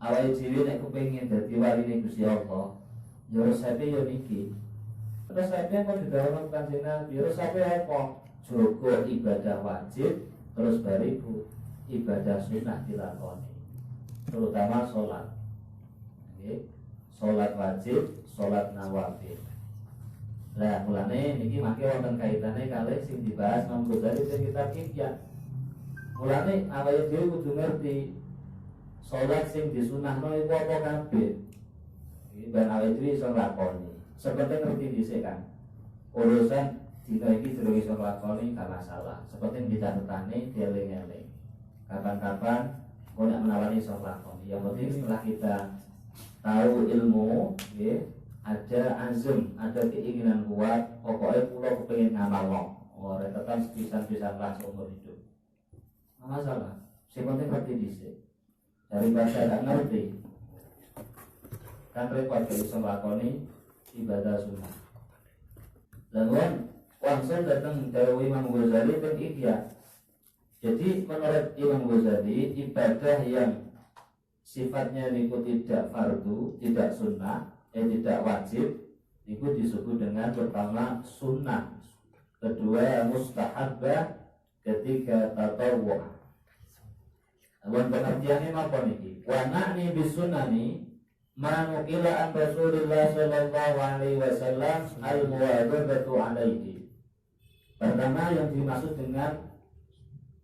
awake dhewe nek kepengin dadi waline Gusti Allah, ya resepe ya niki. Resepe kok didhawuhna Kanjeng Nabi, resepe apa? Jogo ibadah wajib terus bariku ibadah sunnah dilakoni. Terutama sholat. Nggih. Sholat wajib, sholat nawafil. Lah mulane niki mangke wonten kaitane kalih sing dibahas Imam Ghazali ing kitab Ihya. Mulane awake dhewe kudu ngerti sholat sing disunahno iku apa kabeh. Iki ben awake dhewe iso nglakoni. Seperti ngerti dhisik kan. Urusan dina iki durung iso nglakoni gak masalah. Seperti dicatetane dieling-eling. Kapan-kapan kok nek menawani iso nglakoni. Yang penting setelah kita tahu ilmu, nggih, ada azam, ada keinginan kuat, pokoknya pulau kepengen ngamal orang tekan sepisan-pisan lah seumur hidup. Nggak masalah, si penting ngerti dhisik. Dari bahasa gak ngerti, kan repot kalau bisa melakoni ibadah sunnah. Dan langsung datang dari Imam Ghazali dan Ihya. Jadi menurut Imam Ghazali, ibadah yang sifatnya niku tidak fardu, tidak sunnah, tidak wajib, itu disebut dengan pertama sunnah, kedua mustahabbah, ketiga tatawwu'. Awan pengertiannya apa niki? Wa na'ni bisunani ma nuqila an Rasulillah sallallahu alaihi wasallam al-muwadzabatu alaihi. Pertama yang dimaksud dengan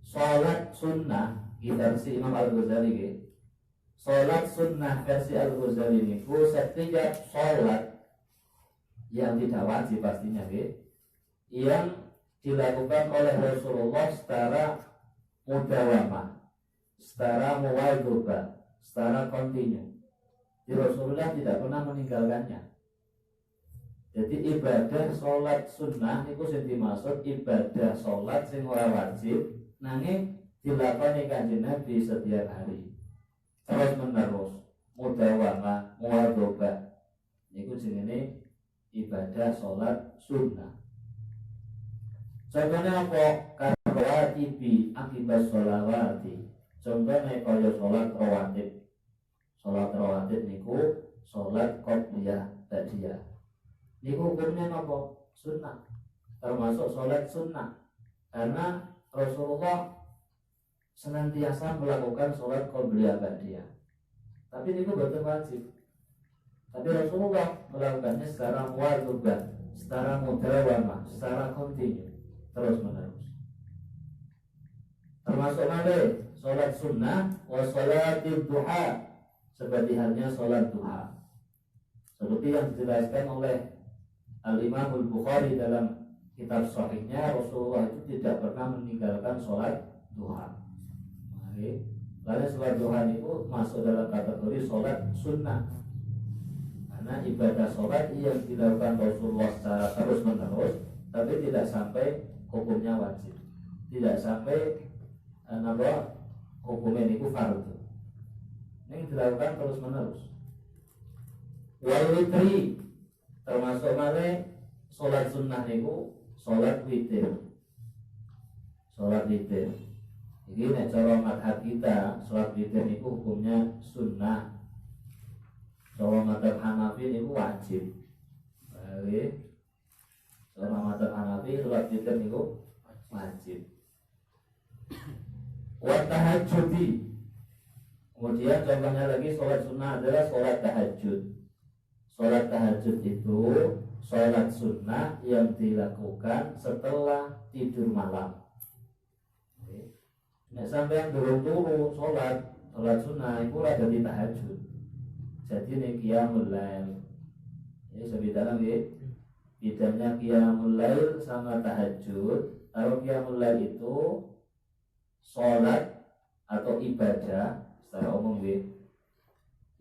salat sunnah di versi Imam Al-Ghazali. Salat sunnah versi Al-Ghazali niku setiap salat yang tidak wajib pastinya yang dilakukan oleh Rasulullah secara mudawamah, secara muwadzabah, secara kontinu. Di Rasulullah tidak pernah meninggalkannya. Jadi ibadah salat sunnah niku sing dimaksud ibadah salat sing ora wajib nanging dilakoni Kanjeng Nabi setiap hari. Terus menerus mudawamah muwadzabah niku jenenge ibadah salat sunnah. Contohnya apa? Karwatibi akibat sholawati. Contohnya kaya salat rawatib. Salat rawatib niku salat qobliyah ba'diyah. Niku hukumnya apa? Sunnah. Termasuk salat sunnah. Karena Rasulullah senantiasa melakukan sholat qobliyah ba'diyah. Tapi itu betul wajib. Tapi Rasulullah melakukannya secara muwadzabah, secara mudawamah, secara kontinu, terus menerus. Termasuk malih sholat sunnah wa sholatid duha, seperti halnya sholat duha. Seperti yang dijelaskan oleh Al-Imam Al-Bukhari dalam kitab sahihnya, Rasulullah itu tidak pernah meninggalkan sholat duha. Lalu sholat duha itu masuk dalam kategori sholat sunnah, karena ibadah sholat yang dilakukan Rasulullah secara terus menerus, tapi tidak sampai hukumnya wajib, tidak sampai hukumnya itu fardu. Ini dilakukan terus menerus. Wal witri termasuk malih sholat sunnah itu sholat witir. Sholat witir. Jadi nek cara madhab kita sholat witir itu hukumnya sunnah. Cara madhab Hanafi itu wajib. Cara madhab Hanafi sholat witir itu wajib. Wa tahajjudi. Kemudian contohnya lagi sholat sunnah adalah sholat tahajud. Sholat tahajud itu sholat sunnah yang dilakukan setelah tidur malam. Nek sampeyan durung-turu sholat sunnah itu ora dadi tahajud. Jadi nek qiyamul lail. Ini sebedanya bedanya qiyamul lail sama tahajud. Kalau qiyamul lail itu sholat atau ibadah secara umum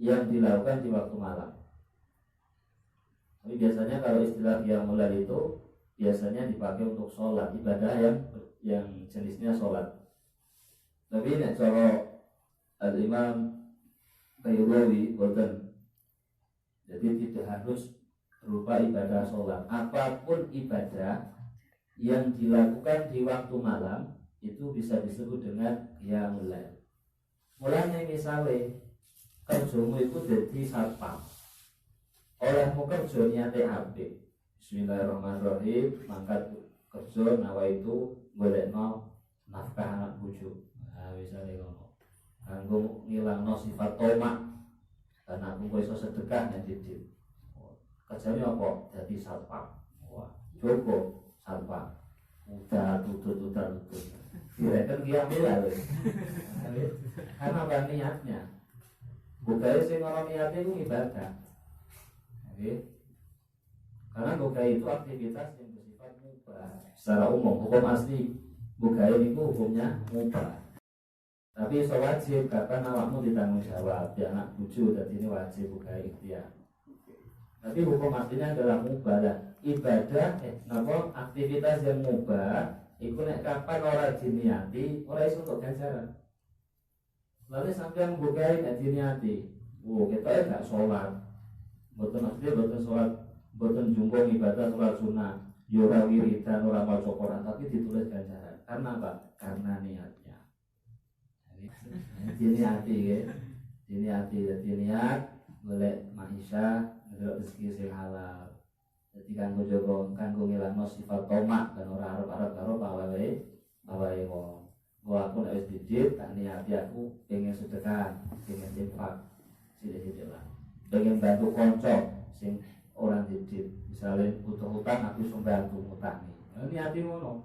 yang dilakukan di waktu malam. Tapi biasanya kalau istilah qiyamul lail itu biasanya dipakai untuk sholat, ibadah yang jenisnya sholat. Tapi nek cara Al-Imam Baydawi boten. Jadi tidak harus berupa ibadah sholat. Apapun ibadah yang dilakukan di waktu malam itu bisa disebut dengan qiyamul lail. Mulanya misalnya kerjamu itu jadi satpam. Olehmu kerja niate apik. Bismillahirrahmanirrahim, mangkat kerja nawa itu golekno nafkah anak bojo. Nah, wisane ngono. Kanggo ngilangno sifat tomak. Karena aku iso sedekah nek didit. Kerjane apa? Dadi satpam. Wah, Joko satpam. Udah tutut. Direkan kiamil lho. Karena apa niatnya? Bukae sing ora niate iku ibadah. Oke. Karena bukae itu aktivitas yang bersifat mubah. Secara umum hukum asli bukae itu hukumnya mubah. Tapi iso wajib kapan awakmu ditanggung jawab di anak bojo, dadi ini wajib bukae ikhtiar. Tapi hukum aslinya adalah mubah lah. Ibadah aktivitas yang mubah iku nek kapan ora diniati, ora iso untuk ganjaran. Lalu sampean bukae nek diniati, kita gak sholat, boten asli boten sholat, boten jumpung ibadah sholat sunnah, ora wiridan, ora maca Quran, tapi ditulis ganjaran. Karena apa? Karena niatnya. Diniati ya, diniati niat, golek maisha, golek rezeki sing halal. Jadi kanggo jaga kanggo ngilangno sifat tomak dan ora arep-arep karo bawahe wong. Gua aku nek wis didit tak niati aku pengen sedekah, pengen infak. Sithik-sithik lah. Pengen bantu kanca sing orang didit. Misalnya butuh hutang aku iso bantu ngutangi. Niati ngono.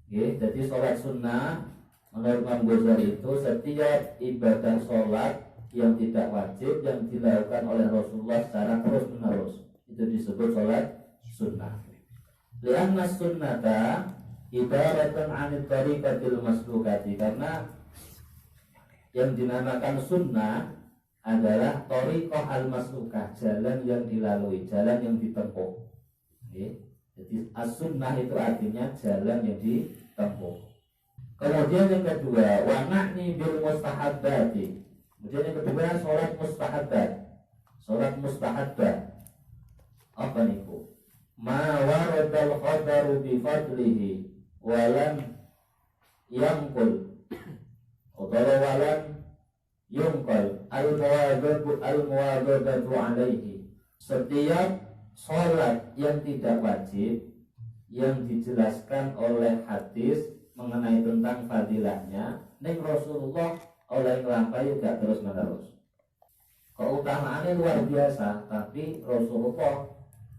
Nggih, jadi salat sunnah menurut Imam Ghazali itu setiap ibadah salat yang tidak wajib yang dilakukan oleh Rasulullah secara terus-menerus itu disebut sholat sunnah. Lianna sunnata ibaratun anit tariqatil maslukati, karena yang dinamakan sunnah adalah tariqah al-maslukah, jalan yang dilalui, jalan yang ditempuh. Jadi as-sunnah itu artinya jalan yang ditempuh. Kemudian yang kedua, wa na'ni bil mustahabbati. Kemudian yang kedua, sholat mustahabbat. Sholat mustahabbat apa niku? Ma waradal khabaru bi fadlihi walam yamkul atau walam yungkal al-muwadhabatu alaihi. Setiap sholat yang tidak wajib yang dijelaskan oleh hadis mengenai tentang fadilahnya ning Rasulullah oleh nglampahi gak terus menerus. Keutamaannya luar biasa, tapi Rasulullah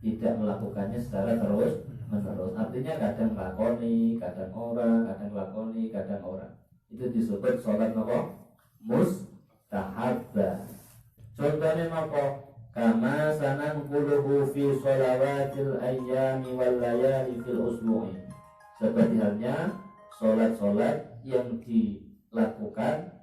tidak melakukannya secara terus menerus. Artinya kadang lakoni, kadang orang, kadang lakoni, kadang orang. Itu disebut sholat apa? Mustahabbah. Contohnya apa? Kama sanan quluhu fi sholawatil ayyami wal layali fil usbu'i. Seperti halnya sholat-sholat yang dilakukan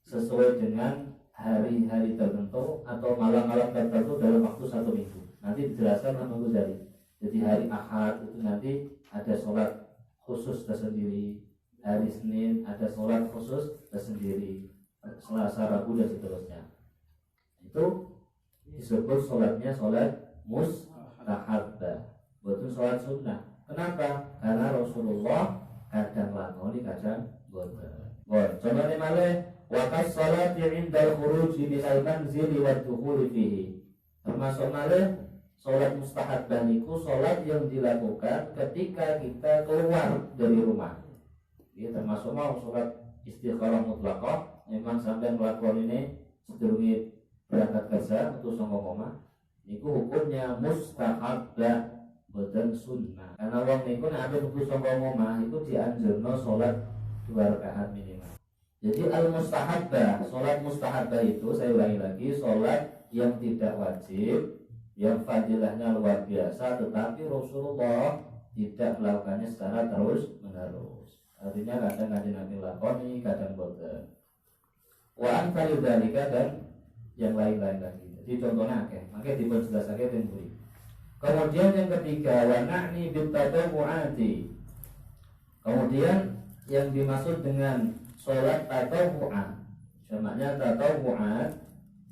sesuai dengan hari-hari tertentu atau malam-malam tertentu dalam waktu 1 minggu. Nanti dijelaskan Imam Ghazali. Jadi hari Ahad itu nanti ada sholat khusus tersendiri, hari Senin ada sholat khusus tersendiri, Selasa, Rabu dan seterusnya. Itu disebut sholatnya sholat mustahabbah, bukan sholat sunnah. Kenapa? Karena Rasulullah kadang lakoni, kadang boten. Contohnya malih wakas sholat yang indal khuruji minal manzili wa dukhuli fihi. Termasuk malih sholat mustahabbah niku sholat yang dilakukan ketika kita keluar dari rumah. Ya, termasuk mau sholat istikharah mutlaqah, memang sampai melakukan ini sedurunge berangkat kerja untuk sangka niku hukumnya mustahabbah boten sunnah. Karena wong niku nek ape metu sangka omah iku dianjurno sholat 2 rakaat minimal. Jadi al-mustahabbah, sholat mustahabbah itu saya ulangi lagi, sholat yang tidak wajib, yang fadilahnya luar biasa, tetapi Rasulullah tidak melakukannya secara terus menerus. Artinya kadang Nabi lakoni, kadang boten. Wa anfal dzalika dan yang lain-lain lagi. Jadi contohnya makanya diperjelasake temburi. Kemudian yang ketiga, wa na'ni bit tadawwu'ati. Kemudian yang dimaksud dengan sholat tatawu'ah, jamaknya tatawu'at,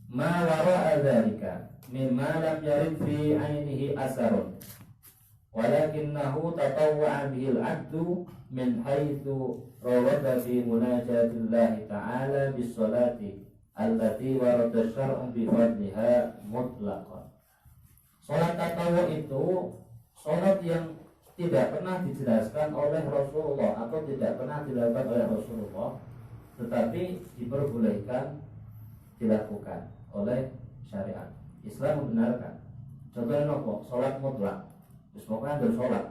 ma wara'a dzalika mimma lam yarid fi ainihi asarun walakinnahu tatawwa'a bihil abdu min haitsu rawada fi munajatillahi ta'ala bis sholati allati warada syar'u bi fadliha mutlaqan. Salat tatawwu itu salat yang tidak pernah dijelaskan oleh Rasulullah atau tidak pernah dilakukan oleh Rasulullah, tetapi diperbolehkan dilakukan oleh syariat. Islam membenarkan. Contohnya nopo, salat mutlak. Wis pokoke anggere salat.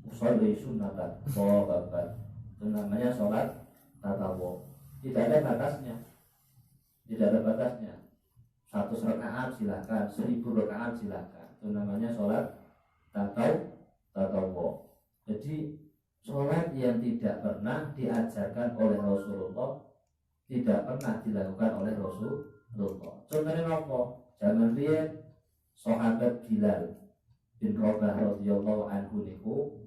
Usolli sunnatan shawabat. Itu namanya salat tatawwu. Tidak ada batasnya. Tidak ada batasnya. 100 rakaat silakan, 1000 rakaat silakan. Itu namanya salat tatawwu. Jadi salat yang tidak pernah diajarkan oleh Rasulullah, tidak pernah dilakukan oleh Rasulullah. Contohnya nopo? Zaman riyen sahabat Bilal bin Rabah radhiyallahu anhu niku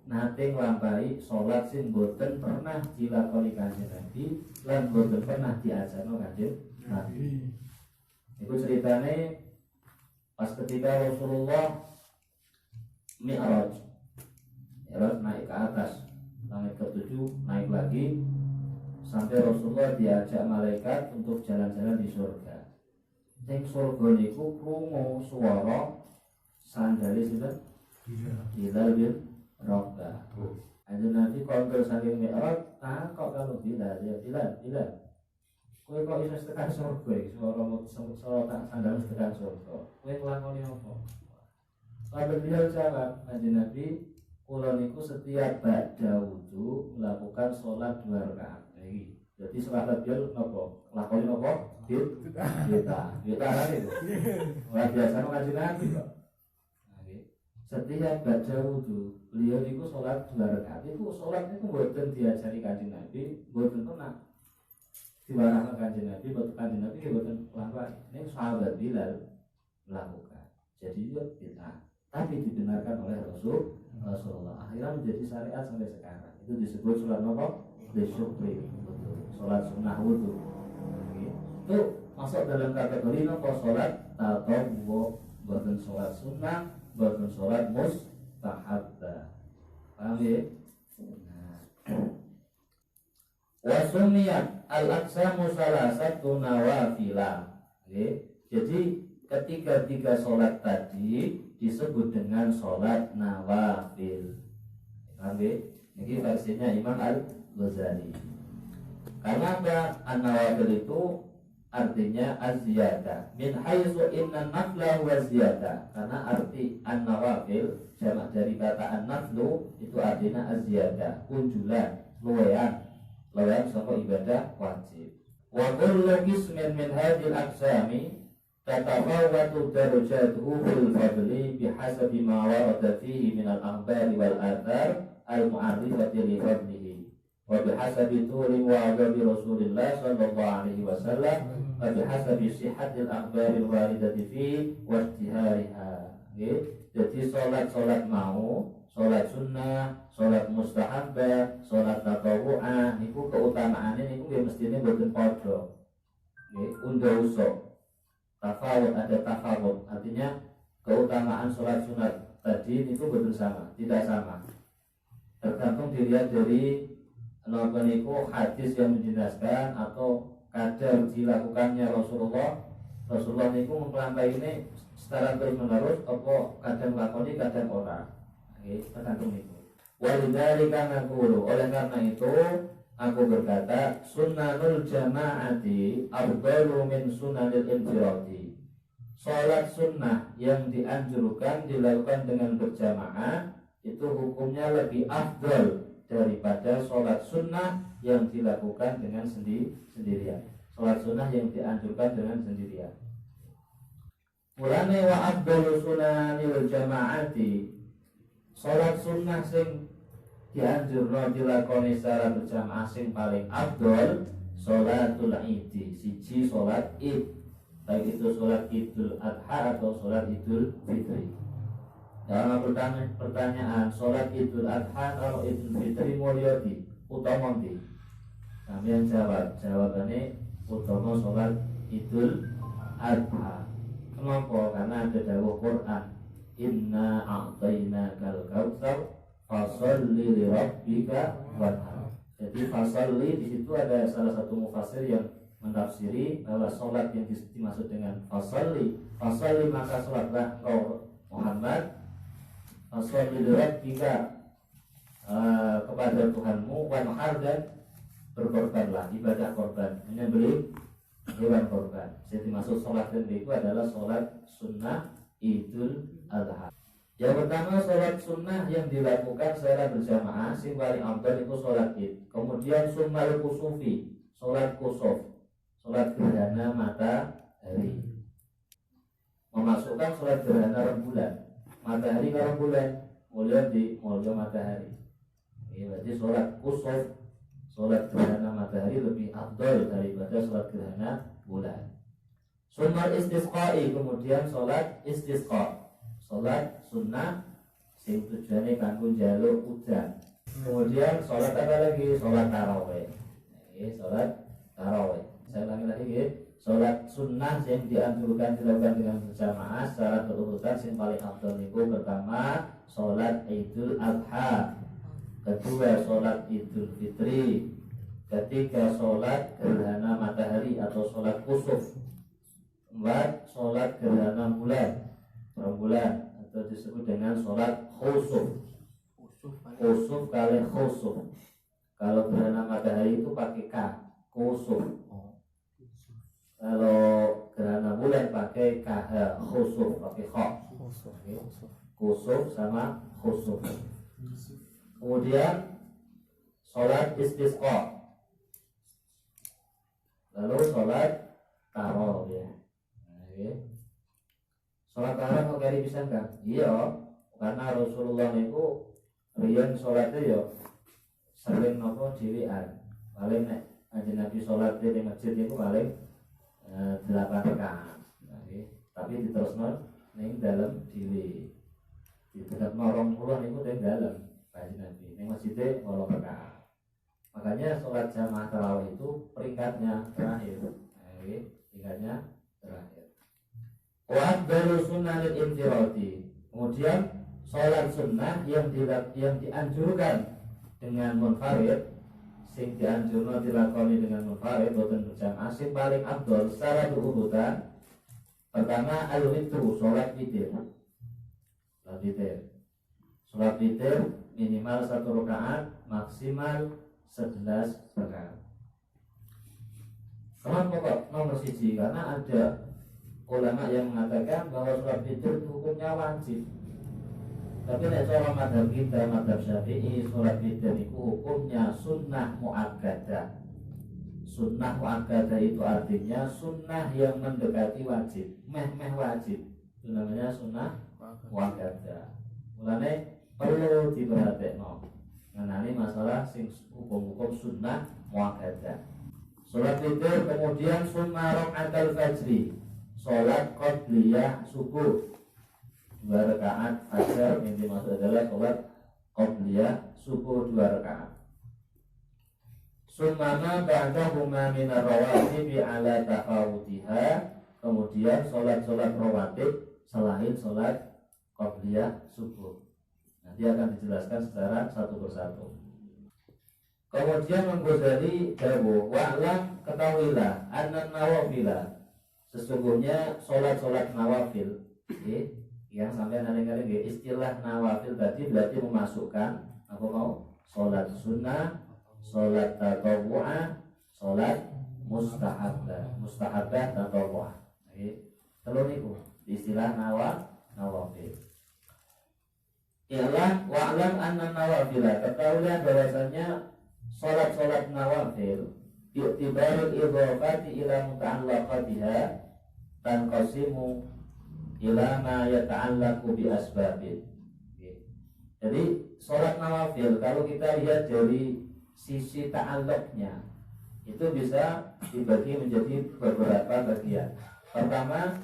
nate nglampahi salat sing boten pernah dilakoni Kanjeng Nabi lan boten pernah diajarno Kanjeng Nabi. Iku ceritane pas ketika Rasulullah Mi'raj naik ke atas langit ke-7, naik lagi sampai Rasulullah diajak malaikat untuk jalan-jalan di surga. Ning surga niku krungu swara sandale sinten? Bilal bin Rabah. Kanjeng Nabi kontrol saking Mi'raj, kok kalau Bilal, ya Bilal. Kowe kok iso tekan surga iki, swara tak sandal tekan surga. Kowe nglakoni apa? Lalu Bilal jawab, Kanjeng Nabi, kula niku setiap ba'da wudu melakukan sholat 2 rakaat. Jadi sahabat Bilal napa? Lakoni napa? Kita kan itu. Ora biasa ngaji Nabi kok. Setiap baca wudu, beliau niku sholat 2 rakaat. Iku sholat niku mboten diajari Kanjeng Nabi, mboten pernah diwarahkan Kanjeng Nabi, Kanjeng Nabi mboten lakukan. Ini sahabat Bilal melakukan. Jadi itu bid'ah. Tapi dibenarkan oleh Rasulullah. Akhirnya menjadi syariat sampai sekarang. Itu disebut sholat napa? Syukri. Sholat sunnah wudu. Itu masuk dalam kategori napa? Sholat tatawwu, bukan sholat sunnah, bukan sholat mustahabbah. Paham ya? Wa sumiyat al-aqsamu salasatu nawafila. Jadi ketiga sholat tadi disebut dengan sholat nawafil. Paham ya? Ini versinya Imam Al-Ghazali. Karena apa? An-nawafil itu artinya az-ziyadah. Min haitsu inna nafla wa ziyadah. Karena arti an-nawafil jamak dari kata an-naflu itu artinya az-ziyadah, kunjulan, luwean saka ibadah wajib. Wa kullu qismin min hadhil aqsami tatafawwatu darajatuhu fil fadli bihasabi ma warada fihi min al-akhbari wal athar al-mu'arrifati li fadlihi wa bihasabi tuli wa adabi Rasulillah sallallahu alaihi wasallam wa bihasabi sihhatil akhbari al-waridati fihi wa ijtihariha. Jadi salat mau, salat sunnah, salat mustahabbah, salat tatawu'ah niku keutamaane niku nggih mestine boten padha. Nggih, unda-usa. Tafawud, ada tafawud, artinya keutamaan sholat sunat tadi itu betul sama, tidak sama. Tergantung dilihat dari hadis yang menjelaskan atau kadar dilakukannya Rasulullah niku mengelampaui ini secara terus menerus atau kadang lakoni kadang orang. Tergantung itu. Walidzalika naqulu, oleh karena itu aku berkata sunnanul jama'ati afdalu min sunnanil infiradi. Salat sunnah yang dianjurkan dilakukan dengan berjamaah itu hukumnya lebih afdal daripada salat sunnah yang dilakukan dengan sendirian. Salat sunnah yang dianjurkan dengan sendirian. Mulane wa afdalu sunnanil jama'ati, salat sunnah sing dianjurno dilakoni secara berjamaah sing paling afdol sholatul idi, siji sholat id, baik itu sholat idul adha atau sholat idul fitri. Dalam pertanyaan sholat idul adha atau idul fitri mulyadi utama di, kami yang jawabannya utama sholat idul adha. Kenapa? Karena ada dawuh Quran, inna a'tainakal kautsar fasolli li rabbika wanhar. Jadi fasolli di situ ada salah satu mufassir yang mentafsiri bahwa sholat yang dimaksud dengan fasalli maka sholatlah engkau Muhammad, fasalli lirabbika kepada Tuhanmu, wanhar dan berkorbanlah, ibadah korban, menyembelih hewan korban. Jadi maksud sholat itu adalah sholat sunnah Idul Adha. Yang pertama sholat sunnah yang dilakukan secara berjamaah sing paling afdal itu sholat id. Kemudian sunnah kusufi, sholat kusuf, sholat gerhana matahari. Memasukkan sholat gerhana rembulan, matahari ke rembulan, mulai di mulai matahari. Ini berarti sholat kusuf, sholat gerhana matahari lebih afdal daripada sholat gerhana bulan. Sunnah istisqa'i, kemudian sholat istisqa, sholat sunnah sing tujuannya kanggo njaluk udan. Kemudian sholat apa lagi? Sholat tarawih. Sholat tarawih. Saya ulangi lagi, sholat sunnah yang dianjurkan dilakukan dengan berjamaah secara berurutan yang paling afdal itu pertama sholat Idul Adha, kedua sholat Idul Fitri, ketiga sholat gerhana matahari atau sholat kusuf, keempat sholat gerhana bulan rembulan atau disebut dengan sholat khusuf. Khusuf kali khusuf. Kalau gerhana matahari itu pakai K, khusuf. Kalau gerhana bulan pakai KH, khusuf pakai kha. Khusuf sama khusuf. Kemudian sholat istisqa, lalu sholat tarawih. Sholat tarawih kok kari bisa kan? Iya, karena Rasulullah itu riyen sholatnya ya sering nopo dhewean. Paling nek Kanjeng Nabi sholat di masjid itu paling 8 rakaat. Tapi diterusno ning dalem dhewe. Didekatno 20 niku ning dalem Kanjeng Nabi. Ning masjide 8 rakaat. Makanya sholat jamaah tarawih itu peringkatnya terakhir. Peringkatnya terakhir. Wa afdalu sunnahil infiradi. Kemudian sholat sunnah yang dianjurkan dengan munfarid, sing dianjurno dilakoni dengan munfarid boten berjamaah, sing paling afdal secara berurutan. Pertama al-witru, sholat witir. Sholat witir. Sholat witir minimal 1 rakaat, maksimal 11 rakaat. Kenapa kok nomor 1? Karena ada ulama yang mengatakan bahwa sholat witir itu hukumnya wajib. Tapi nek cara madhab kita, madhab Syafi'i, sholat witir itu hukumnya sunnah muakkadah. Sunnah muakkadah itu artinya sunnah yang mendekati wajib, meh wajib. Itu namanya sunnah muakkadah. Mulane perlu diperhatekno mengenai masalah sing hukum-hukum sunnah muakkadah. Sholat witir, kemudian sunnah rakaatul fajri, sholat qabliyah subuh 2 rakaat fajar, yang dimaksud adalah sholat qabliyah subuh 2 rakaat. Sunnama ba'dahuma minar rawatibi ala tafawutiha, kemudian sholat-sholat rawatib selain sholat qabliyah subuh. Nanti akan dijelaskan secara satu persatu. Kemudian Al-Ghazali dawuh, wa'lam, ketahuilah anna nawafila, sesungguhnya sholat-sholat nawafil, yang sampai nari-nari istilah nawafil tadi berarti memasukkan apa mau? Sholat sunnah, sholat tatawu'ah, sholat mustahabah tatawu'ah. Telur niku istilah nawafil. Ialah wa'lam anna nawafila, ketahuilah bahwasanya sholat-sholat nawafil i'tibarul idhofati ila muta'allaqatiha tanqasimu ila ma yata'allaqu bi asbabin. Jadi sholat nawafil kalau kita lihat dari sisi ta'alluqnya itu bisa dibagi menjadi beberapa bagian. Pertama,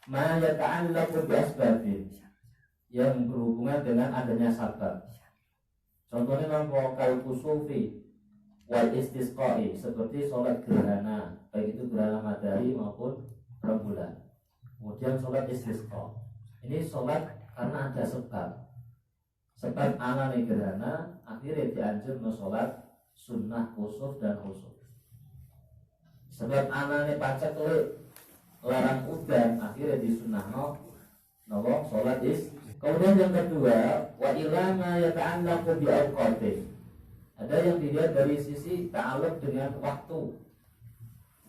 ma yata'allaqu bi asbabin, yang berhubungan dengan adanya sabab. Contohnya nampak kal kusufi wal istisqa'i, seperti sholat gerhana, baik itu gerhana matahari maupun rembulan. Kemudian sholat istisqa, ini sholat karena ada sebab alane gerhana, akhirnya dianjurkan sholat sunnah kusuf dan khusuf. sebab anane pacek larang udan akhirnya disunahno nopo sholat is. Kemudian yang kedua, wa ilama yata'allaqu bi awqati. Ada yang dilihat dari sisi ta'alluq dengan waktu.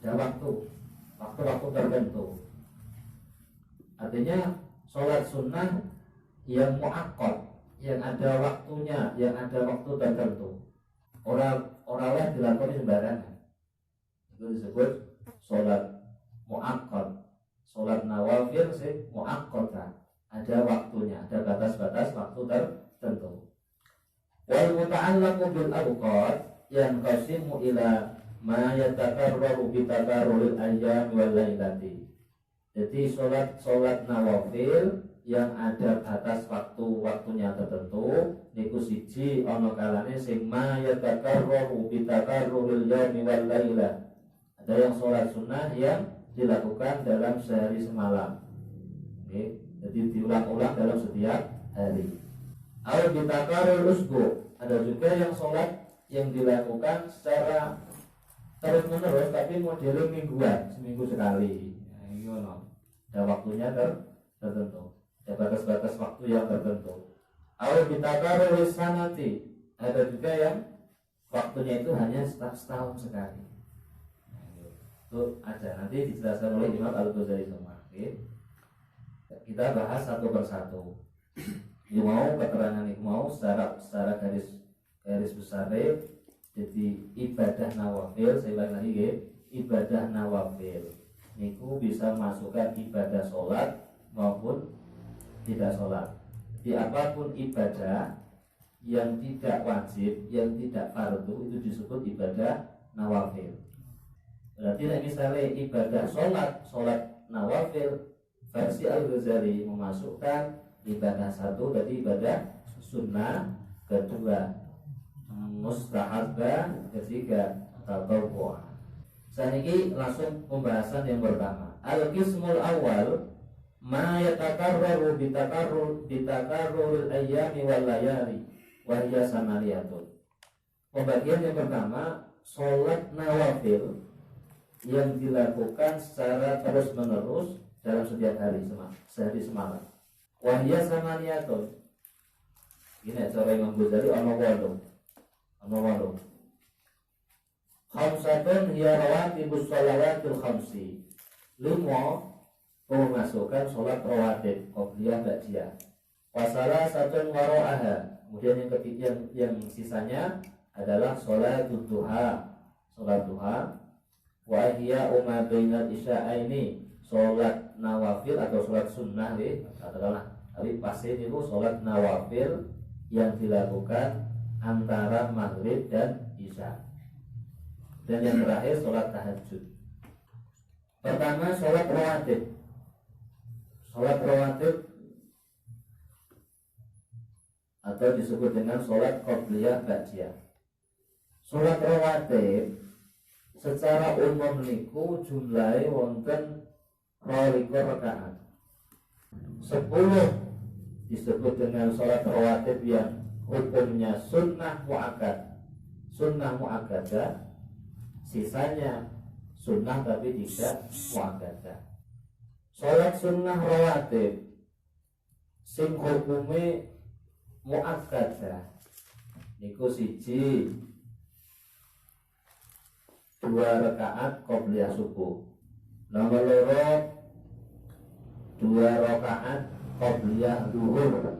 Ada waktu tertentu. Artinya sholat sunnah yang muakkad, yang ada waktunya, yang ada waktu tertentu. Orang dilakukan sembarangan. Itu disebut sholat muakkad. Sholat nawafil sih muakkad, ada waktunya, ada batas-batas waktu tertentu. Wal muta'allaqu bil awqat yang qasimu ila ma yatakarraru bi takarruril ayyam wal lailati. Jadi sholat nawafil yang ada batas waktunya tertentu niku siji ana kalane sing ma yatakarraru bi takarruril yaumi wal lailah. Ada yang sholat sunnah yang dilakukan dalam sehari semalam. Oke, jadi diulang-ulang dalam setiap hari. Al bitakarul usbu, ada juga yang sholat yang dilakukan secara terus menerus tapi modelnya mingguan, seminggu sekali. Ada waktunya tertentu, ada batas-batas waktu yang tertentu. Al bitakarul sanati, ada juga yang waktunya itu hanya setahun sekali. Itu ada, nanti dijelaskan oleh Imam Al-Ghazali semua. Oke. Kita bahas satu persatu. Ini mau keterangan ini mau secara garis besar. Jadi ibadah nawafil, saya ulang lagi ya, ibadah nawafil niku bisa masukkan ibadah sholat maupun tidak sholat. Di apapun ibadah yang tidak wajib, yang tidak fardu itu disebut ibadah nawafil. Berarti misalnya ibadah sholat nawafil versi Al-Ghazali memasukkan ibadah satu dari ibadah sunnah, kedua mustahabah, ketiga tatawwu'. Saat ini langsung pembahasan yang pertama. Al-qismul awal ma yatakarraru bitakarruril ayyami wal layali wa hiya samaliyatun. Pembagian yang pertama, sholat nawafil yang dilakukan secara terus menerus dalam setiap hari sehari semalam. Wahya samaniyatun. Ini cara Imam Ghazali ana 8. Khamsatun hiya rawatibus shalawatil khamsi. 5 memasukkan sholat rawatib qobliyah ba'diyah. Wa satun wara'aha. Kemudian yang ketiga yang sisanya adalah sholat duha. Wa hiya umma bainal isya'aini, sholat nawafil atau sholat sunnah katakanlah, tapi pasti itu sholat nawafil yang dilakukan antara maghrib dan isya. Dan yang terakhir sholat tahajud. Pertama sholat rawatib. Sholat rawatib atau disebut dengan sholat qobliyah ba'diyah. Sholat rawatib secara umum niku jumlahe wonten 12 rakaat. 10 disebut dengan sholat rawatib yang hukumnya sunnah muakkadah, sisanya sunnah tapi tidak muakkadah. Sholat sunnah rawatib sing hukume muakkadah niku siji 2 rakaat qobliyah subuh. Nomor 2 2 rakaat qobliyah zuhur.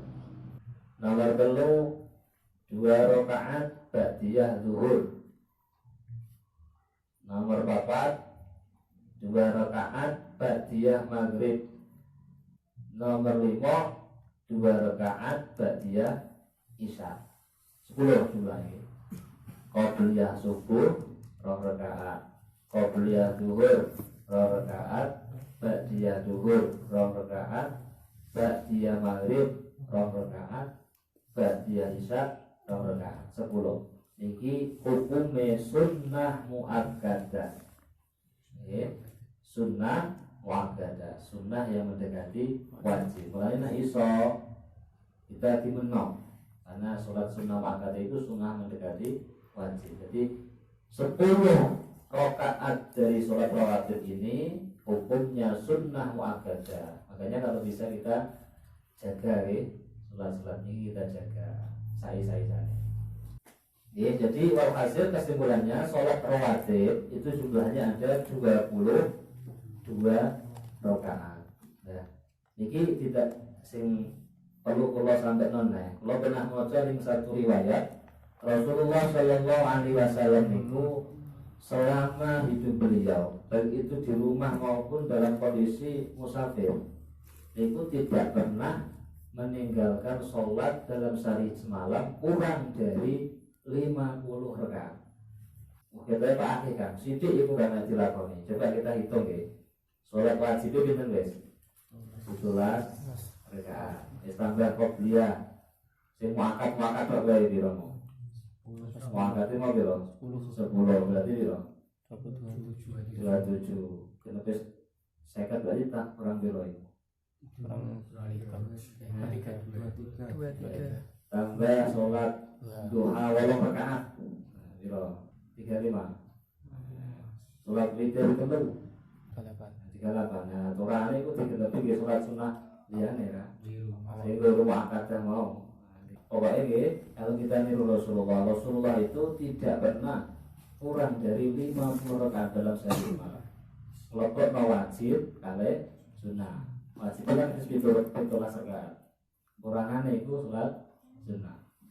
Nomor 3 2 rakaat ba'diyah zuhur. Nomor 4 2 rakaat ba'diyah maghrib. Nomor 5 2 rakaat ba'diyah isya. 10 jumlahnya. Qobliyah subuh 2 rakaat, qobliyah zuhur 2 rakaat, ba'diyah zuhur 2 rakaat, ba'diyah maghrib 2 rakaat, ba'diyah isya 2 rakaat. 10. Niki hukume sunnah muakkadah. Sunnah muakkadah, sunnah yang mendekati wajib. Mulanya iso kita dimenang karena sholat sunnah muakkadah itu sunnah mendekati wajib. Jadi 10 rakaat dari sholat rawatib ini hukumnya sunnah muakkadah. Makanya kalau bisa kita jaga sholat-sholat ini kita jaga sai-sai-sai. Ya, jadi walhasil kesimpulannya sholat rawatib itu jumlahnya ada 22 rakaat. Nah, ini tidak sing perlu kalau sampai nonnya. Kalau pernah ngaca di satu riwayat Rasulullah Shallallahu Alaihi Wasallam itu selama hidup beliau, baik itu di rumah maupun dalam kondisi musafir, itu tidak pernah meninggalkan sholat dalam sehari semalam kurang dari 50 rakaat. Kita Pak Akhi kan, sidik itu karena dilakoni. Coba kita hitung ya. Sholat wajib itu pinten wis? 17 rakaat. Tambah qobliyah. Sing muakat berapa piro? Muakat mau piro? 10 berarti piro? 27. Kena pes 50 berarti tak kurang piro iki? Kurang 23. Tambah sholat duha 8 rakaat. Piro? 35. Sholat witir telu 38. Nah, turane iku digelepi sholat sunah liyane kan. Sing rumah akad mau. Pokoknya kalau kita niru Rasulullah itu tidak pernah kurang dari 50 rakaat dalam sehari malam. Kelompok wajib kali sunnah. Wajib kan 17 rakaat. Kurangannya itu sholat sunnah.